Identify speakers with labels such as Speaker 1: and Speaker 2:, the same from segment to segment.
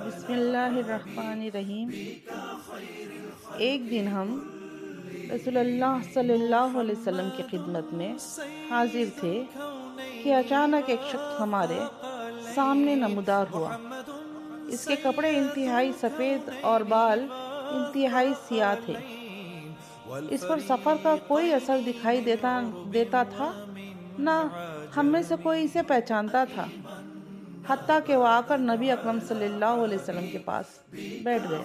Speaker 1: بسم اللہ الرحمن الرحیم۔ ایک دن ہم رسول اللہ صلی اللہ علیہ وسلم کی خدمت میں حاضر تھے کہ اچانک ایک شخص ہمارے سامنے نمودار ہوا۔ اس کے کپڑے انتہائی سفید اور بال انتہائی سیاہ تھے۔ اس پر سفر کا کوئی اثر دکھائی دیتا تھا، نہ ہم میں سے کوئی اسے پہچانتا تھا، حتیٰ کہ وہ آ کر نبی اکرم صلی اللہ علیہ وسلم کے پاس بیٹھ گیا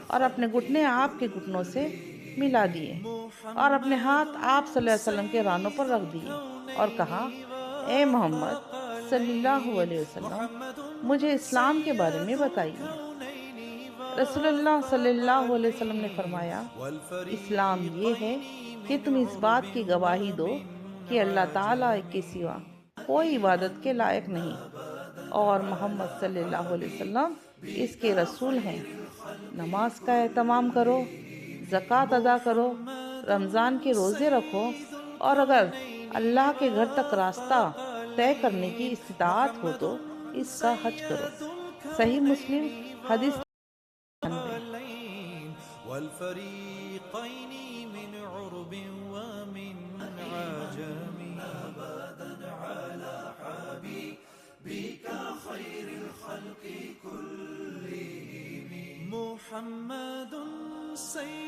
Speaker 1: اور اپنے گھٹنے آپ کے گھٹنوں سے ملا دیے اور اپنے ہاتھ آپ صلی اللہ علیہ وسلم کے رانوں پر رکھ دیے اور کہا، اے محمد صلی اللہ علیہ وسلم، مجھے اسلام کے بارے میں بتائیے۔ رسول اللہ صلی اللہ علیہ وسلم نے فرمایا، اسلام یہ ہے کہ تم اس بات کی گواہی دو کہ اللہ تعالیٰ کے سوا کوئی عبادت کے لائق نہیں اور محمد صلی اللہ علیہ وسلم اس کے رسول ہیں۔ نماز کا اہتمام کرو، زکوٰۃ ادا کرو، رمضان کے روزے رکھو، اور اگر اللہ کے گھر تک راستہ طے کرنے کی استطاعت ہو تو اس کا حج کرو۔ صحیح مسلم حدیث 99۔
Speaker 2: والفريقين من عرب ومن عجم أبدا على حبيبك خير الخلق كلهم محمد سيد